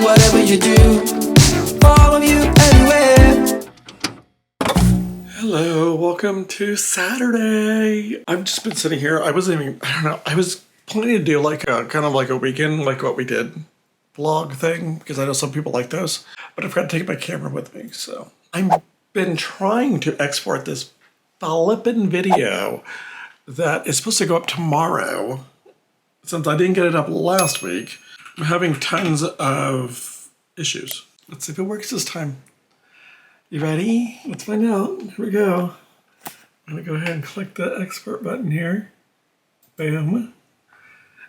whatever you do, follow you anywhere. Hello, welcome to Saturday. I've just been sitting here. I was planning to do like a kind of like a weekend, like what we did vlog thing, because I know some people like those, but I forgot to take my camera with me. So I've been trying to export this flippin' video that is supposed to go up tomorrow. Since I didn't get it up last week, I'm having tons of issues. Let's see if it works this time. You ready? Let's find out. Here we go. I'm gonna go ahead and click the export button here. Bam.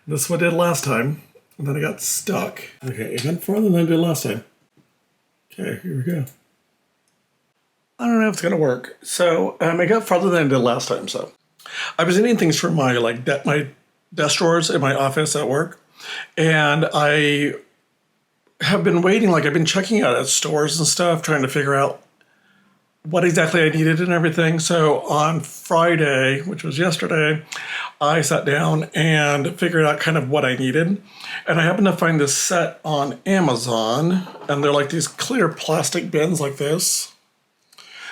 This is what I did last time. And then I got stuck. Okay, even farther than I did last time. Okay, here we go. I don't know if it's gonna work. So I got farther than I did last time. So I was eating things from my my desk drawers in my office at work, and I have been waiting. Like I've been checking out at stores and stuff, trying to figure out what exactly I needed and everything. So on Friday, which was yesterday, I sat down and figured out kind of what I needed. And I happened to find this set on Amazon, and they're like these clear plastic bins like this.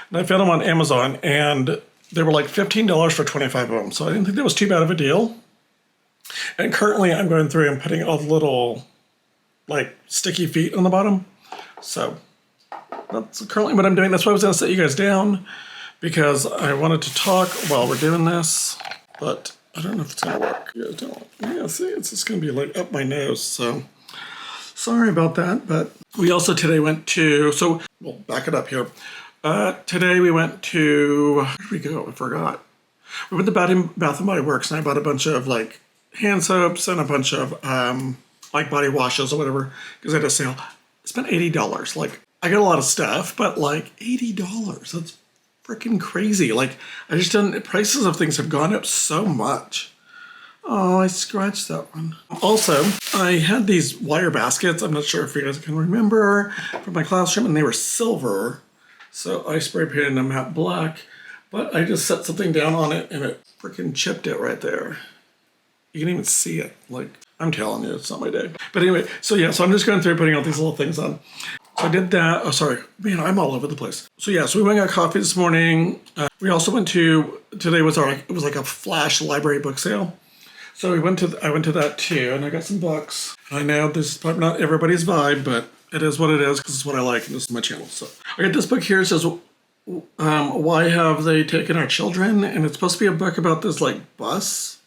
And I found them on Amazon, and they were like $15 for 25 of them. So I didn't think that was too bad of a deal. And currently I'm going through and putting all the little like sticky feet on the bottom. So that's currently what I'm doing. That's why I was going to sit you guys down, because I wanted to talk while we're doing this, but I don't know if it's going to work. You guys don't. Yeah, see, it's just going to be like up my nose. So sorry about that. But we also today went to, so we'll back it up here. Today we went to, where did we go? I forgot. We went to Bath and Body Works, and I bought a bunch of like hand soaps and a bunch of like body washes or whatever, because I had a sale. I spent $80. Like, I got a lot of stuff, but like $80, that's freaking crazy. Like, I just didn't, prices of things have gone up so much. Oh, I scratched that one. Also, I had these wire baskets. I'm not sure if you guys can remember from my classroom, and they were silver. So I spray painted them matte black, but I just set something down on it and it freaking chipped it right there. You can even see it. Like, I'm telling you, it's not my day. But anyway, so yeah, so I'm just going through putting all these little things on. So I did that. Oh, sorry. Man, I'm all over the place. So yeah, so we went and got coffee this morning. We also went to, today was it was like a flash library book sale. So I went to that too, and I got some books. I know this is probably not everybody's vibe, but it is what it is, because it's what I like, and this is my channel. So I got this book here. It says, Why Have They Taken Our Children? And it's supposed to be a book about this like bus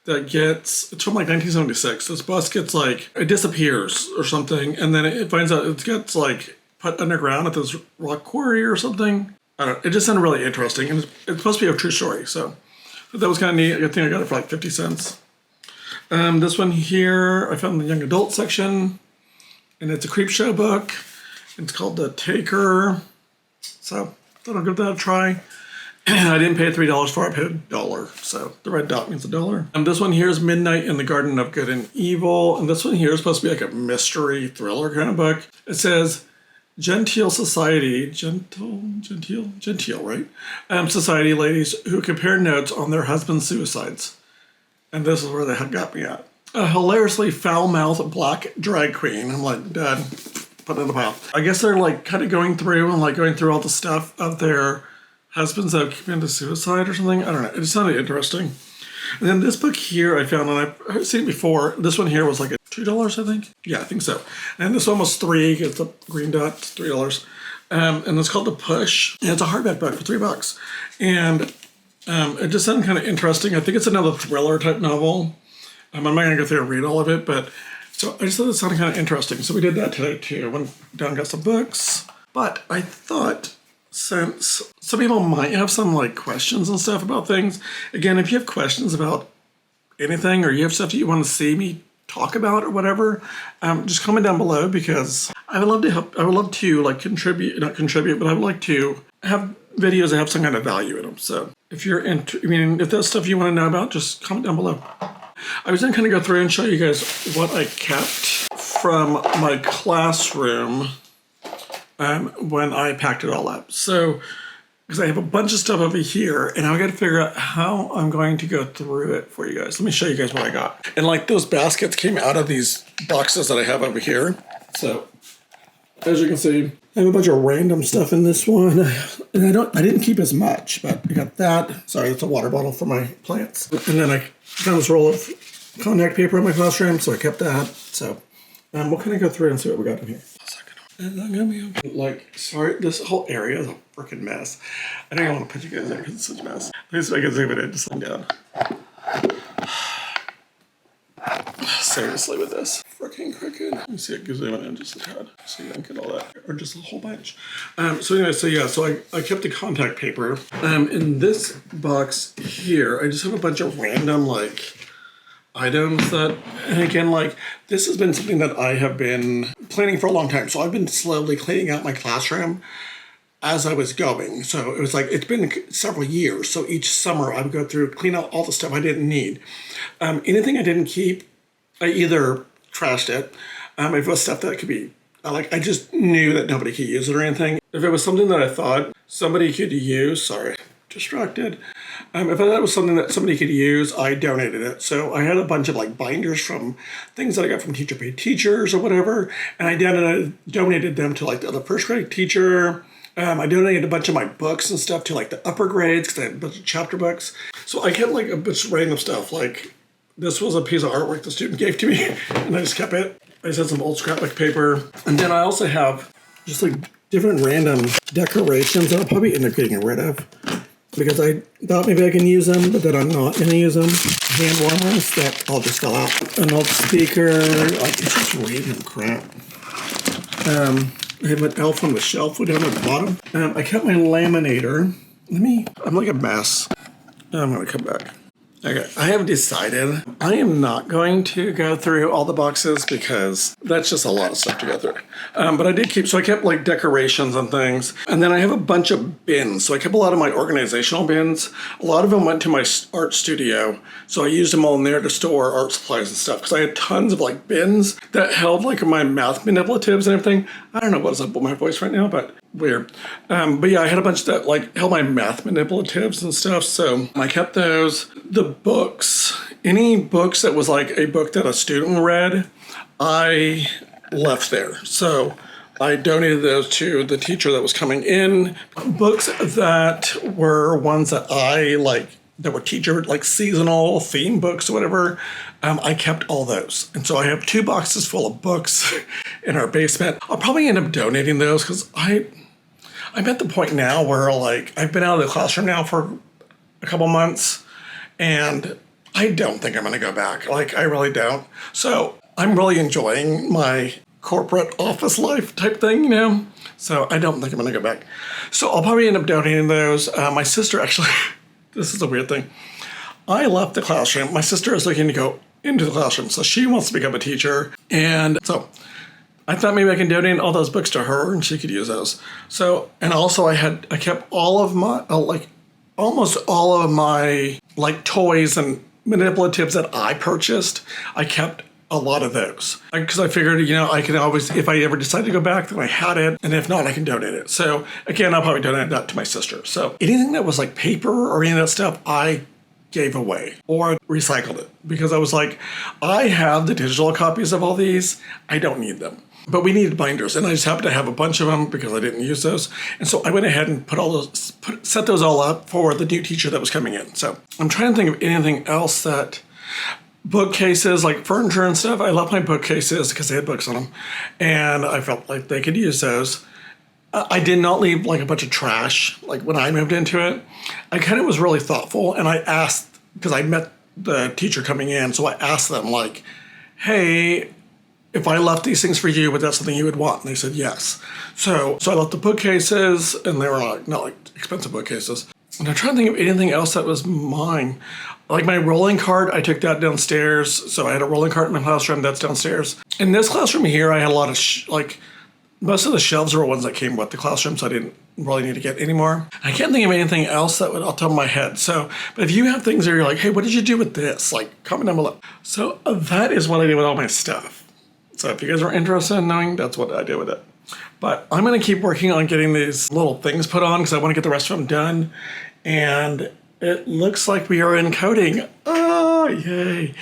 that gets, it's from like 1976. This bus gets like, it disappears or something, and then it finds out it gets like put underground at this rock quarry or something. I don't know, it just sounded really interesting, and it's supposed to be a true story, so that was kind of neat. I think I got it for like 50 cents. This one here, I found in the young adult section, and it's a creep show book. It's called The Taker, so thought I'll give that a try. I didn't pay $3 for it, I paid $1. So the red dot means $1. And this one here is Midnight in the Garden of Good and Evil. And this one here is supposed to be like a mystery thriller kind of book. It says, Genteel society, genteel, right? Society ladies who compare notes on their husband's suicides. And this is where the heck got me at. A hilariously foul-mouthed black drag queen. I'm like, Dad, put it in the pile. I guess they're like kind of going through all the stuff of their husbands that have committed suicide or something. I don't know. It just sounded interesting. And then this book here I found, and I've seen it before. This one here was like $2, I think. Yeah, I think so. And this one was $3. It's a green dot, it's $3. And it's called The Push. And it's a hardback book for $3. And it just sounded kind of interesting. I think it's another thriller type novel. I'm not going to go through and read all of it, but so I just thought it sounded kind of interesting. So we did that today too. Went down and got some books. But I thought, since some people might have some like questions and stuff about things, again, if you have questions about anything, or you have stuff that you want to see me talk about or whatever, just comment down below, because I would love to help. I would love to like not contribute, but I would like to have videos that have some kind of value in them. So if you're if that's stuff you want to know about, just comment down below. I was going to kind of go through and show you guys what I kept from my classroom when I packed it all up. So, because I have a bunch of stuff over here, and I got to figure out how I'm going to go through it for you guys. Let me show you guys what I got. And like those baskets came out of these boxes that I have over here. So, as you can see, I have a bunch of random stuff in this one. And I didn't keep as much, but I got that. Sorry, it's a water bottle for my plants. And then I found this roll of contact paper in my classroom, so I kept that. So, we'll kind of go through and see what we got in here. Is that gonna be okay? Like, sorry, this whole area is a freaking mess. I don't even want to put you guys there because it's such a mess. At least I can zoom it in, just slow down. Seriously with this freaking crooked. Let me see it zoom it in just a tad so you don't get all that, or just a whole bunch. So anyway, so I kept the contact paper. In this box here, I just have a bunch of random like items that, and again, like this has been something that I have been planning for a long time. So I've been slowly cleaning out my classroom as I was going. So it was like, it's been several years. So each summer I would go through, clean out all the stuff I didn't need. Anything I didn't keep, I either trashed it. If it was stuff that could be, I just knew that nobody could use it or anything. If it was something that I thought somebody could use, sorry, distracted. If I thought it was something that somebody could use, I donated it. So I had a bunch of like binders from things that I got from teacher paid teachers or whatever. And I donated them to like the other first grade teacher. I donated a bunch of my books and stuff to like the upper grades because I had a bunch of chapter books. So I kept like a bunch of random stuff. Like this was a piece of artwork the student gave to me and I just kept it. I just had some old scrapbook paper. And then I also have just like different random decorations that I'll probably end up getting rid of because I thought maybe I can use them, but then I'm not going to use them. Hand warmers that I'll just fill out. An old speaker, like it's just random crap. I have an elf on the shelf down at the bottom. I kept my laminator. I'm like a mess. I'm going to come back. Okay, I have decided I am not going to go through all the boxes because that's just a lot of stuff to go through. But I did keep, so I kept like decorations and things. And then I have a bunch of bins. So I kept a lot of my organizational bins. A lot of them went to my art studio. So I used them all in there to store art supplies and stuff because I had tons of like bins that held like my math manipulatives and everything. I don't know what's up with my voice right now, but weird. But yeah, I had a bunch that like held my math manipulatives and stuff. So I kept those. The books, any books that was like a book that a student read, I left there. So I donated those to the teacher that was coming in. Books that were ones that I like, that were teacher, like seasonal theme books or whatever, I kept all those. And so I have 2 boxes full of books in our basement. I'll probably end up donating those because I'm at the point now where like I've been out of the classroom now for a couple months and I don't think I'm going to go back. Like I really don't. So I'm really enjoying my corporate office life type thing, you know? So I don't think I'm going to go back. So I'll probably end up donating those. My sister actually, this is a weird thing. I left the classroom. My sister is looking to go into the classroom. So she wants to become a teacher. And so I thought maybe I can donate all those books to her and she could use those. So, and also I kept all of my, almost all of my like toys and manipulatives that I purchased. I kept a lot of those because I figured, you know, I can always, if I ever decide to go back, then I had it. And if not, I can donate it. So again, I'll probably donate that to my sister. So anything that was like paper or any of that stuff, I gave away or recycled it because I was like, I have the digital copies of all these. I don't need them. But we needed binders, and I just happened to have a bunch of them because I didn't use those. And so I went ahead and set those all up for the new teacher that was coming in. So I'm trying to think of anything else that, bookcases, like furniture and stuff. I love my bookcases because they had books on them, and I felt like they could use those. I did not leave like a bunch of trash like when I moved into it. I kind of was really thoughtful, and I asked, because I met the teacher coming in, so I asked them like, hey, if I left these things for you, would that something you would want? And they said yes. So I left the bookcases, and they were not like expensive bookcases. And I'm trying to think of anything else that was mine. Like my rolling cart, I took that downstairs. So I had a rolling cart in my classroom, that's downstairs. In this classroom here, I had a lot of, most of the shelves were ones that came with the classroom, so I didn't really need to get any more. I can't think of anything else that would off the top of my head. So, but if you have things that you're like, hey, what did you do with this? Like, comment down below. So that is what I did with all my stuff. So if you guys are interested in knowing, that's what I did with it. But I'm going to keep working on getting these little things put on because I want to get the rest of them done. And it looks like we are encoding. Oh, yay.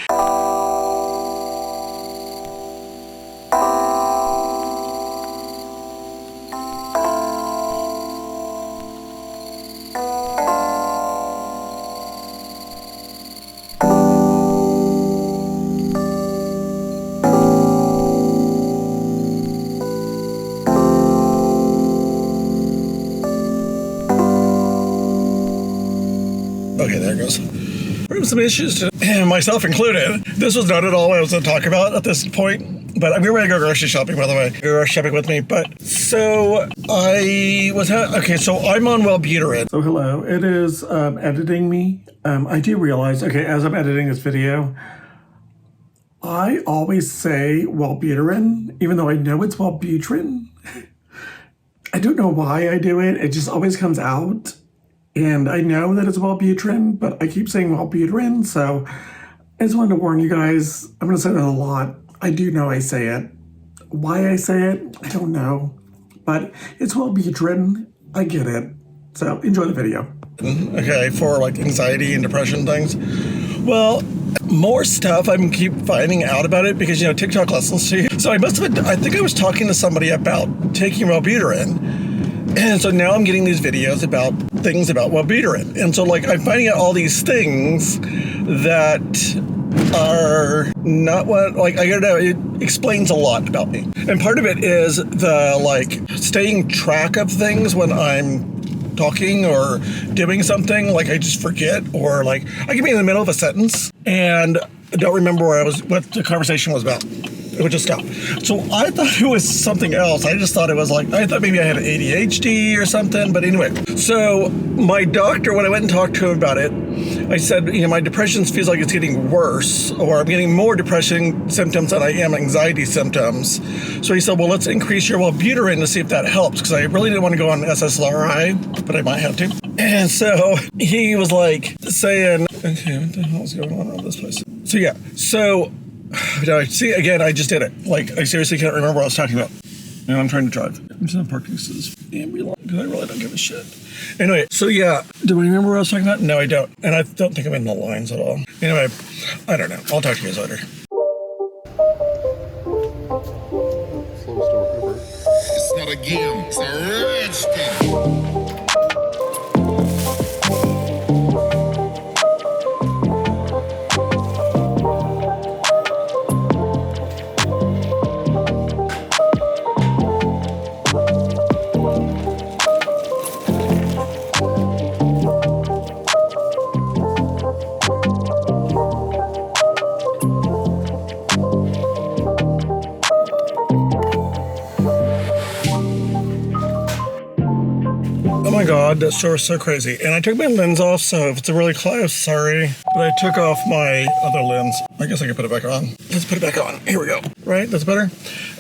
some issues, myself included. This was not at all what I was going to talk about at this point, but I'm getting ready to go grocery shopping, by the way. Go grocery shopping with me. But so I was, okay, so I'm on Wellbutrin. So hello, it is editing me. I do realize, okay, as I'm editing this video, I always say Wellbutrin, even though I know it's Wellbutrin. I don't know why I do it. It just always comes out. And I know that it's Wellbutrin, but I keep saying Wellbutrin. So I just wanted to warn you guys. I'm going to say that a lot. I do know I say it. Why I say it, I don't know. But it's Wellbutrin. I get it. So enjoy the video. Okay, for like anxiety and depression things. Well, more stuff I keep finding out about it because, you know, TikTok listens to you. So I must have been, I think I was talking to somebody about taking Wellbutrin. And so now I'm getting these videos about things about Wellbutrin. And so like I'm finding out all these things that are not what, like, I gotta know, it explains a lot about me. And part of it is the like staying track of things when I'm talking or doing something, like I just forget, or like I can be in the middle of a sentence and I don't remember what the conversation was about. It would just stop. So I thought it was something else. I just thought it was like, I thought maybe I had ADHD or something. But anyway, so my doctor, when I went and talked to him about it, I said, you know, my depression feels like it's getting worse, or I'm getting more depression symptoms than I am anxiety symptoms. So he said, well, let's increase your Wellbutrin to see if that helps, because I really didn't want to go on SSRI, but I might have to. And so he was like saying, okay, what the hell is going on around this place? So yeah, so see, again, I just did it. Like, I seriously can't remember what I was talking about. And I'm trying to drive. I'm just not parking next to this ambulance because I really don't give a shit. Anyway, so yeah, do I remember what I was talking about? No, I don't. And I don't think I'm in the lines at all. Anyway, I don't know. I'll talk to you guys later. Slowest door ever. It's not a game. It's a rich thing. Oh my God, that store is so crazy. And I took my lens off, so if it's really close, sorry. But I took off my other lens. I guess I can put it back on. Let's put it back on. Here we go. Right? That's better?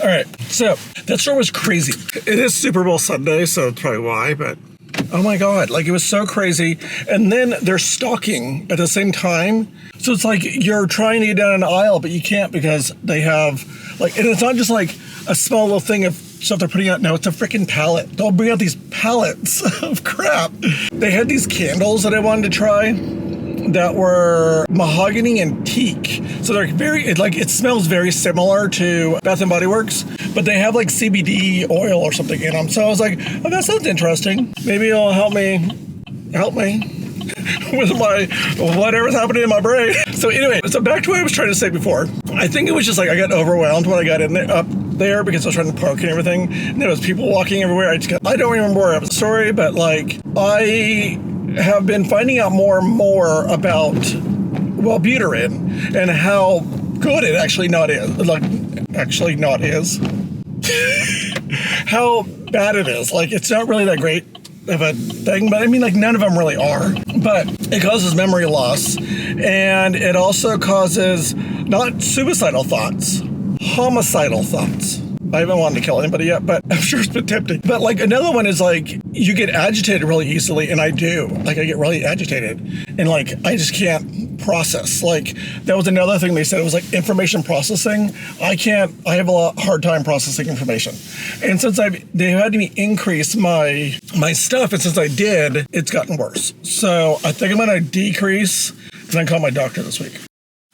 All right. So that store was crazy. It is Super Bowl Sunday, so that's probably why, but oh my God, like it was so crazy. And then they're stalking at the same time. So it's like you're trying to get down an aisle, but you can't because they have like, and it's not just like a small little thing of stuff they're putting out. No, it's a freaking pallet. They'll bring out these pallets of crap. They had these candles that I wanted to try that were mahogany and teak. So they're it smells very similar to Bath and Body Works, but they have like CBD oil or something in them. So I was like, oh, that sounds interesting. Maybe it'll help me with my whatever's happening in my brain. So anyway, so back to what I was trying to say before. I think it was just like I got overwhelmed when I got in there, up there because I was trying to park and everything. And there was people walking everywhere. I don't remember where I was. Sorry, but like I have been finding out more and more about Wellbutrin and how good it actually not is. How bad it is. Like it's not really that great of a thing, but I mean, like none of them really are. But it causes memory loss, and it also causes not suicidal thoughts, homicidal thoughts. I haven't wanted to kill anybody yet, but I'm sure it's been tempting. But like another one is like you get agitated really easily, and I do. Like I get really agitated, and like I just can't process. Like that was another thing they said. It was like information processing. I have a hard time processing information, and since they had me increase my stuff, and since I did, it's gotten worse. So I think I'm gonna decrease, and then call my doctor this week.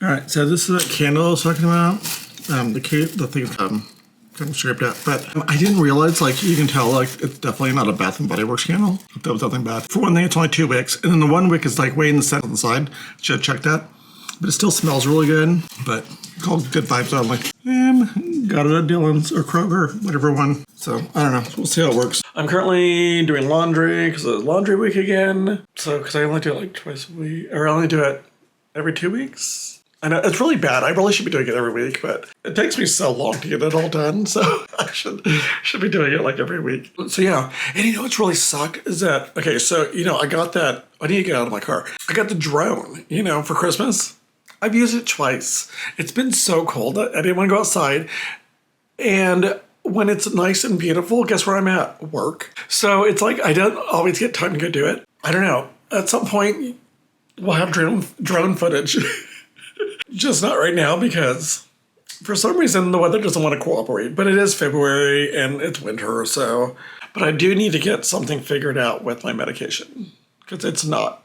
All right. So this is that candle I was talking about. The thing's kind of scraped out, but I didn't realize, like, you can tell, like, it's definitely not a Bath and Body Works candle. That was nothing bad. For one thing, it's only 2 wicks, and then the one wick is like way in the center on the side. Should have checked that, but it still smells really good. But called good vibes only. And got it at Dillon's or Kroger, whatever one. So I don't know. We'll see how it works. I'm currently doing laundry because it's laundry week again. So because I only do it like twice a week, or I only do it every 2 weeks. I know it's really bad. I really should be doing it every week, but it takes me so long to get it all done. So I should be doing it like every week. So yeah, and you know what's really sucked is that, okay, so you know, I got that, I need to get out of my car. I got the drone, you know, for Christmas. I've used it twice. It's been so cold. I didn't want to go outside. And when it's nice and beautiful, guess where I'm at? Work. So it's like I don't always get time to go do it. I don't know. At some point, we'll have drone footage. Just not right now because for some reason the weather doesn't want to cooperate. But it is February and it's winter, so. But I do need to get something figured out with my medication because it's not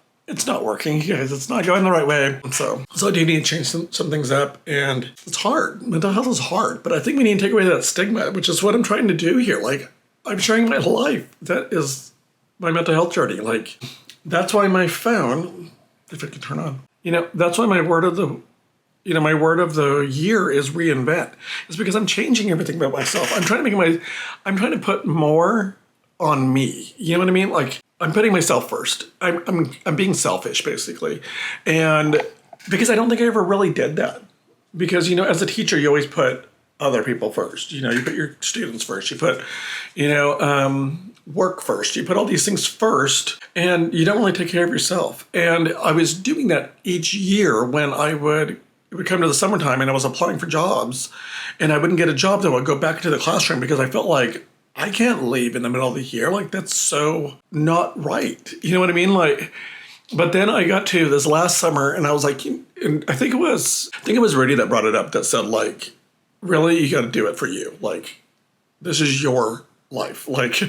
working, you guys. It's not going the right way. So I do need to change some things up, and it's hard. Mental health is hard, but I think we need to take away that stigma, which is what I'm trying to do here. Like, I'm sharing my life. That is my mental health journey. Like, that's why my phone, if it can turn on, you know, that's why my word of the year is reinvent. It's because I'm changing everything about myself. I'm trying to put more on me. You know what I mean? Like, I'm putting myself first. I'm being selfish, basically. And because I don't think I ever really did that. Because, you know, as a teacher, you always put other people first. You know, you put your students first. You put, you know, work first. You put all these things first, and you don't really take care of yourself. And I was doing that each year when it would come to the summertime and I was applying for jobs, and I wouldn't get a job, then I would go back to the classroom because I felt like, I can't leave in the middle of the year. Like, that's so not right. You know what I mean? Like, but then I got to this last summer and I was like, and I think it was Rudy that brought it up that said, like, really, you got to do it for you. Like, this is your life. Like,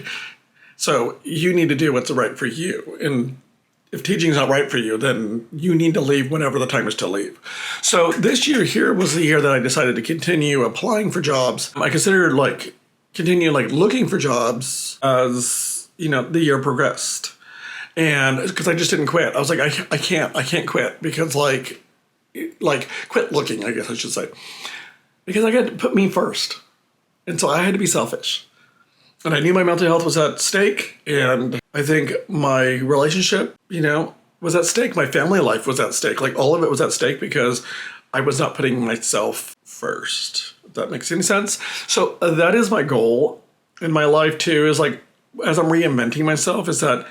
so you need to do what's right for you. And if teaching is not right for you, then you need to leave whenever the time is to leave. So this year here was the year that I decided to continue applying for jobs. I considered continue looking for jobs as, you know, the year progressed. And because I just didn't quit. I was like, I can't quit because like quit looking, I guess I should say. Because I got to put me first. And so I had to be selfish. And I knew my mental health was at stake. And I think my relationship, you know, was at stake. My family life was at stake. Like, all of it was at stake because I was not putting myself first. If that makes any sense. So that is my goal in my life too, is like, as I'm reinventing myself, is that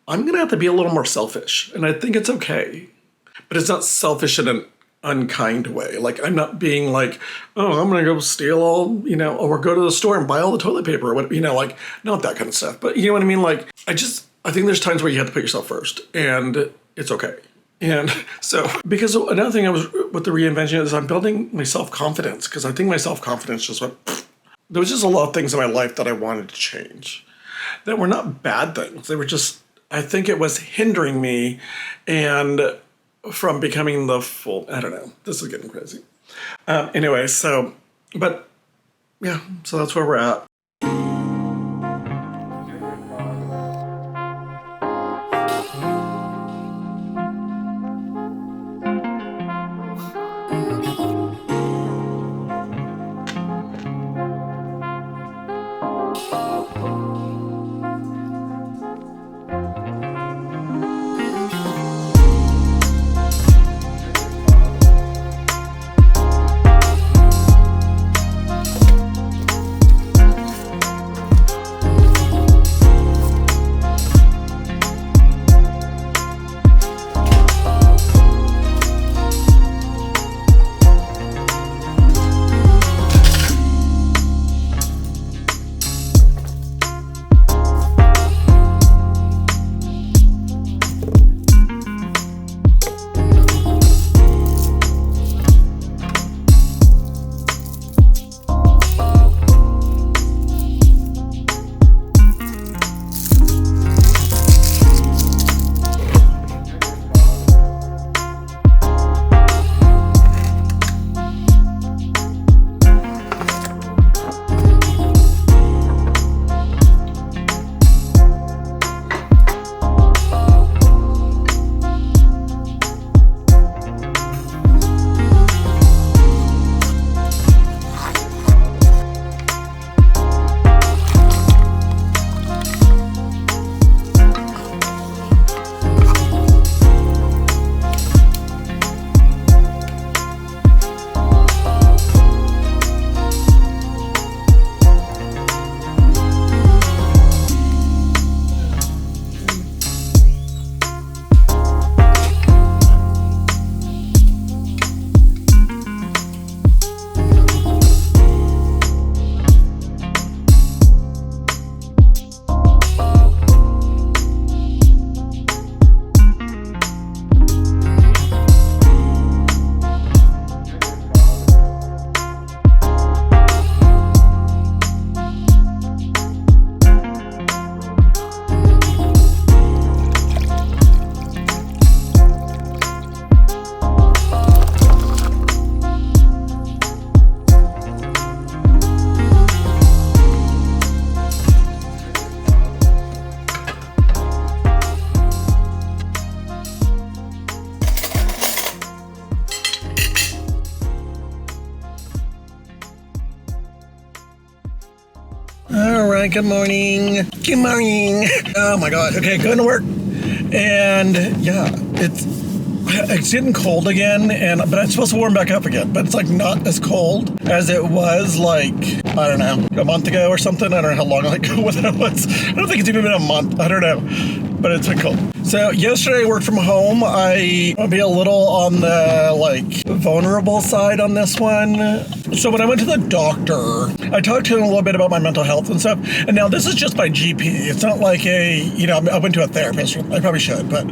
I'm going to have to be a little more selfish. And I think it's okay. But it's not selfish in an unkind way. Like, I'm not being like, oh, I'm going to go steal all, you know, or go to the store and buy all the toilet paper or what, you know, like, not that kind of stuff. But you know what I mean? Like, I think there's times where you have to put yourself first, and it's okay. And so, because another thing I was with the reinvention is I'm building my self-confidence, because I think my self-confidence just went, there was just a lot of things in my life that I wanted to change that were not bad things. They were just, I think it was hindering me and from becoming the full, I don't know, this is getting crazy. Anyway, so, but yeah, so that's where we're at. All right, good morning. Good morning. Oh my God. Okay, going to work. And yeah, it's getting cold again, but it's supposed to warm back up again. But it's like not as cold as it was like, I don't know, a month ago or something. I don't know how long ago it was. I don't think it's even been a month. I don't know. But it's been cold. So yesterday I worked from home. I'll be a little on the like vulnerable side on this one. So when I went to the doctor, I talked to him a little bit about my mental health and stuff. And now this is just my GP. It's not like I went to a therapist. I probably should, but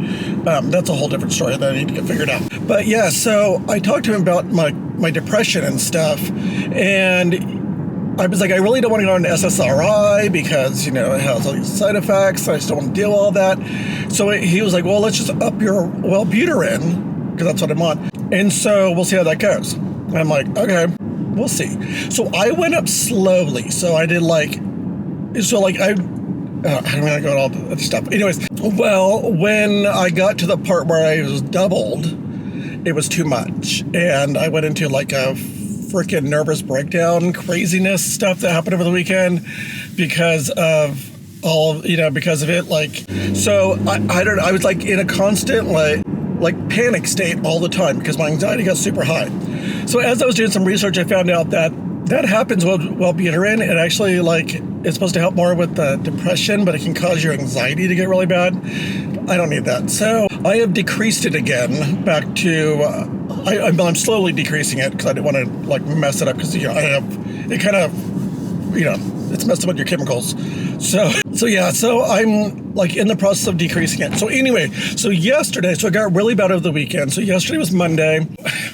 that's a whole different story that I need to get figured out. But yeah, so I talked to him about my depression and stuff. And I was like, I really don't want to go on SSRI because, it has all these side effects. I just don't want to deal with all that. So he was like, well, let's just up your Wellbutrin, because that's what I'm on. And so we'll see how that goes. And I'm like, okay, we'll see. So I went up slowly. So I did I don't want to go into all the stuff. Anyways, well, when I got to the part where I was doubled, it was too much. And I went into like a freaking nervous breakdown craziness stuff that happened over the weekend because of because of it. So I was like in a constant like panic state all the time because my anxiety got super high. So as I was doing some research, I found out that happens with Wellbutrin. It actually it's supposed to help more with the depression, but it can cause your anxiety to get really bad. I don't need that. So I have decreased it again back to, I'm slowly decreasing it because I didn't want to mess it up because, it's messing with your chemicals. So yeah, so I'm in the process of decreasing it. So anyway, so it got really bad over the weekend. So yesterday was Monday.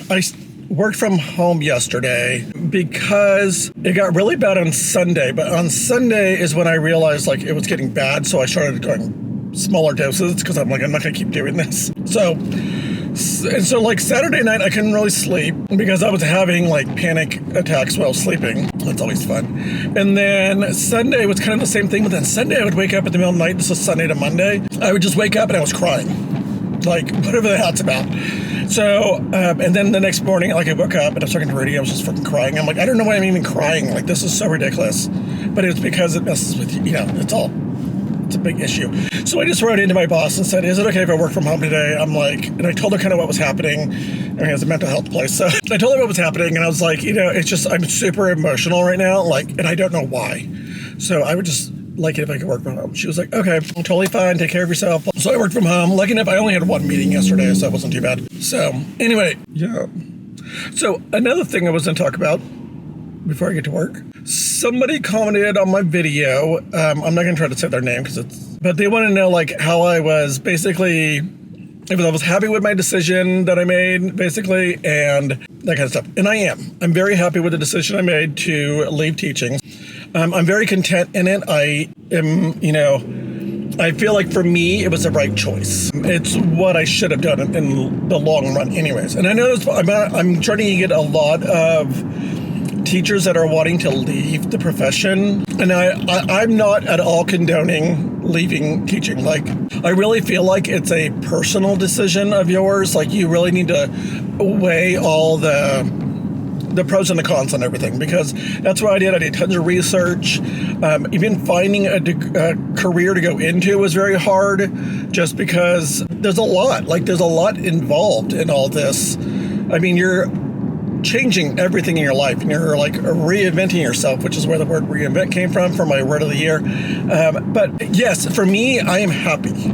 I worked from home yesterday because it got really bad on Sunday. But on Sunday is when I realized it was getting bad. So I started doing smaller doses because I'm not going to keep doing this. So Saturday night I couldn't really sleep because I was having panic attacks while sleeping. That's always fun. And then Sunday was kind of the same thing. But then Sunday I would wake up in the middle of the night. This was Sunday to Monday. I would just wake up and I was crying. Whatever that's about. So, and then the next morning, I woke up and I was talking to Rudy. I was just freaking crying. I'm like, I don't know why I'm even crying. This is so ridiculous. But it's because it messes with you. It's a big issue. So I just wrote into my boss and said, is it okay if I work from home today? And I told her kind of what was happening. It's a mental health place. So I told her what was happening. And I was like, it's just, I'm super emotional right now. And I don't know why. So I would just like it if I could work from home. She was like, okay, totally fine. Take care of yourself. So I worked from home. Lucky enough, I only had one meeting yesterday, so it wasn't too bad. So anyway, yeah. So another thing I was going to talk about before I get to work, somebody commented on my video. I'm not going to try to say their name but they want to know how I was basically, if I was happy with my decision that I made, basically, and that kind of stuff. And I am. I'm very happy with the decision I made to leave teaching. I'm very content in it. I am, I feel like for me, it was the right choice. It's what I should have done in the long run anyways. And I know I'm trying to get a lot of teachers that are wanting to leave the profession. And I'm not at all condoning leaving teaching. I really feel like it's a personal decision of yours. You really need to weigh all the pros and the cons on everything, because that's what I did. I did tons of research. Even finding a career to go into was very hard, just because there's a lot. There's a lot involved in all this. You're changing everything in your life, and you're reinventing yourself, which is where the word reinvent came from for my word of the year. But yes, for me, I am happy.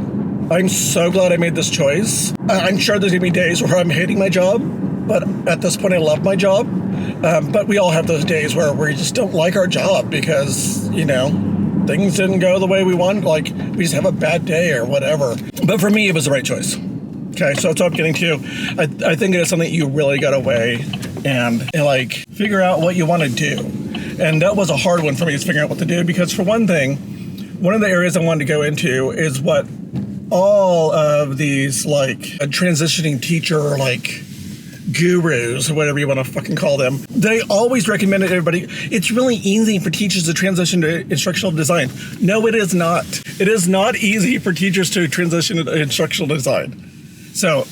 I'm so glad I made this choice. I'm sure there's gonna be days where I'm hating my job, but at this point I love my job. But we all have those days where we just don't like our job because, things didn't go the way we want. We just have a bad day or whatever. But for me, it was the right choice. Okay, so that's what I'm getting to. I think it is something you really got to weigh and figure out what you want to do. And that was a hard one for me, is figuring out what to do, because for one thing, one of the areas I wanted to go into is what all of these a transitioning teacher gurus, or whatever you want to fucking call them, they always recommended everybody, it's really easy for teachers to transition to instructional design. No, it is not. It is not easy for teachers to transition to instructional design. So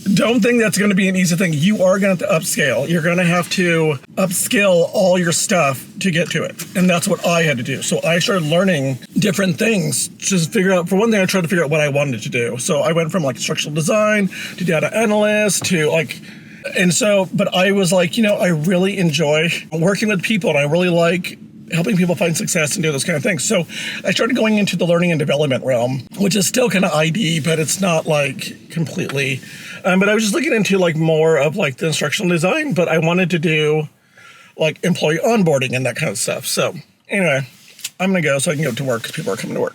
don't think that's going to be an easy thing. You are going to have to upscale. You're going to have to upscale all your stuff to get to it. And that's what I had to do. So I started learning different things to figure out, for one thing, I tried to figure out what I wanted to do. So I went from like structural design to data analyst to like, and so, but I was like, I really enjoy working with people and I really like helping people find success and do those kind of things. So I started going into the learning and development realm, which is still kind of ID, but it's not like completely. But I was just looking into like more of like the instructional design, but I wanted to do like employee onboarding and that kind of stuff. So anyway, I'm going to go so I can go to work because people are coming to work.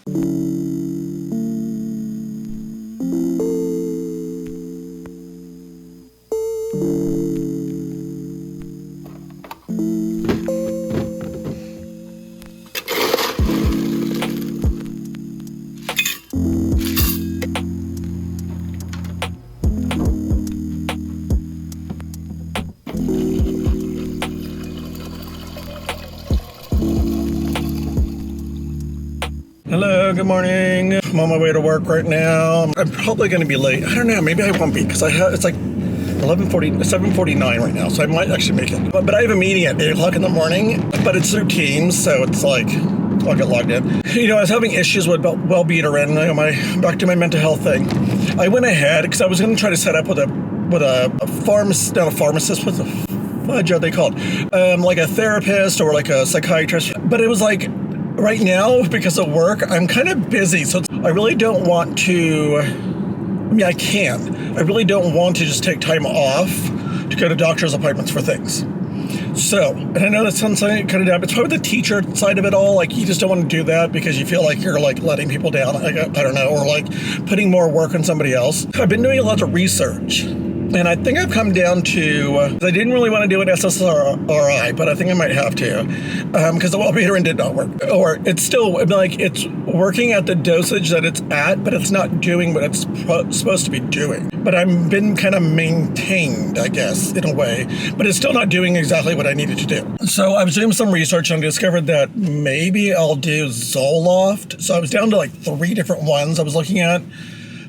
Hello, good morning. I'm on my way to work right now. I'm probably going to be late. I don't know, maybe I won't be because it's like 7:49 right now, so I might actually make it. But I have a meeting at 8 o'clock in the morning, but it's through Teams, so it's like, I'll get logged in. I was having issues with Wellbeater and back to my mental health thing. I went ahead because I was going to try to set up with a pharmacist, not a pharmacist, what the fudge are they called? Like a therapist or like a psychiatrist. But it was like, right now, because of work, I'm kind of busy, so I really don't want to, I can. I really don't want to just take time off to go to doctor's appointments for things. So, and I know that sounds kind of dumb. It's probably the teacher side of it all. Like, you just don't want to do that because you feel like you're like letting people down. Like, I don't know, or like putting more work on somebody else. I've been doing a lot of research. And I think I've come down to, I didn't really want to do an SSRI, but I think I might have to, because the Wellbeater did not work. Or it's still, like, it's working at the dosage that it's at, but it's not doing what it's supposed to be doing. But I've been kind of maintained, I guess, in a way, but it's still not doing exactly what I needed to do. So I was doing some research and discovered that maybe I'll do Zoloft. So I was down to like 3 different ones I was looking at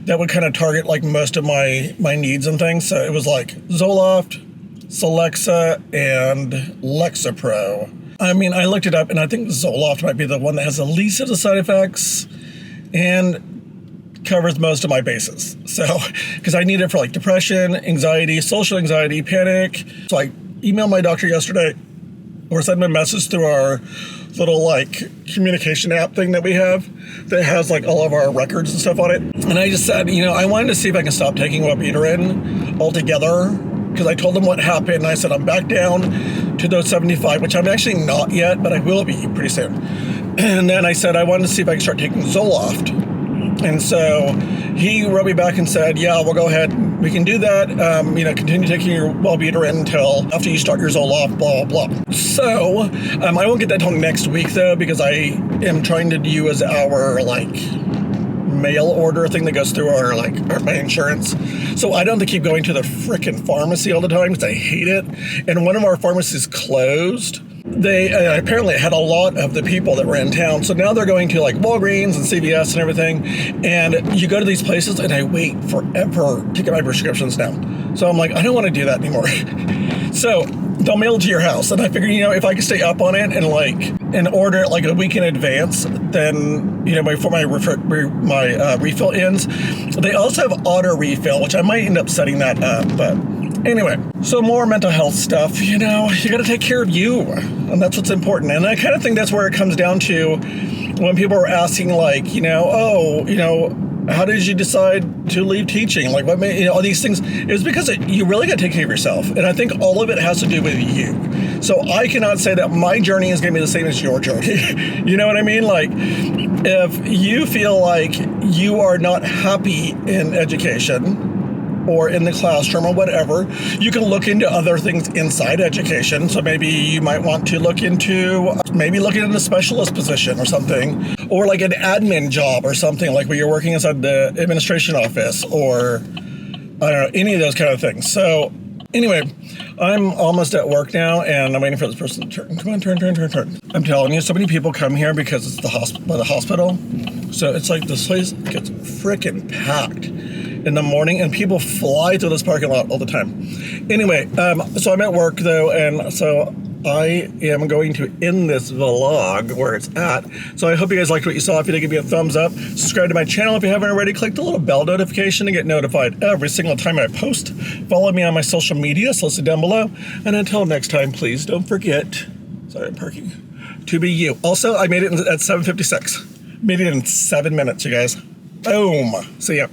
that would kind of target like most of my needs and things. So it was like Zoloft, Celexa, and Lexapro. I mean, I looked it up and I think Zoloft might be the one that has the least of the side effects and covers most of my bases. So, because I need it for like depression, anxiety, social anxiety, panic. So I emailed my doctor yesterday or sent him a message through our little like communication app thing that we have that has like all of our records and stuff on it. And I just said, I wanted to see if I can stop taking Wellbeater altogether because I told them what happened. And I said, I'm back down to those 75, which I'm actually not yet, but I will be pretty soon. And then I said, I wanted to see if I can start taking Zoloft. And so he wrote me back and said, yeah, we'll go ahead. We can do that. Continue taking your Wellbeater until after you start your Zoloft, blah, blah, blah. So I won't get that till next week, though, because I am trying to use our, like, mail order thing that goes through my insurance. So I don't have to keep going to the frickin' pharmacy all the time because I hate it. And one of our pharmacies closed. They apparently had a lot of the people that were in town. So now they're going to like Walgreens and CVS and everything. And you go to these places and I wait forever to get my prescriptions now. So I'm like, I don't want to do that anymore. So they'll mail it to your house. And I figure, if I can stay up on it and order it like a week in advance, then, before my refill ends. They also have auto refill, which I might end up setting that up, but anyway, so more mental health stuff, you got to take care of you, and that's what's important. And I kind of think that's where it comes down to when people are asking, like, how did you decide to leave teaching? Like, what made, all these things? It was because you really got to take care of yourself. And I think all of it has to do with you. So I cannot say that my journey is going to be the same as your journey. You know what I mean? Like, if you feel like you are not happy in education, or in the classroom or whatever, you can look into other things inside education. So maybe you might want to look into a specialist position or something, or like an admin job or something, like where you're working inside the administration office, or I don't know, any of those kind of things. So anyway, I'm almost at work now and I'm waiting for this person to turn. Come on, turn. I'm telling you, so many people come here because it's by the hospital. So it's like this place gets freaking packed. in the morning, and people fly through this parking lot all the time. Anyway, so I'm at work though, and so I am going to end this vlog where it's at. So I hope you guys liked what you saw. If you did, give me a thumbs up. Subscribe to my channel if you haven't already. Click the little bell notification to get notified every single time I post. Follow me on my social media, so listen down below. And until next time, please don't forget, sorry, I'm parking, to be you. Also, I made it at 7:56. Made it in 7 minutes, you guys. Boom. See ya.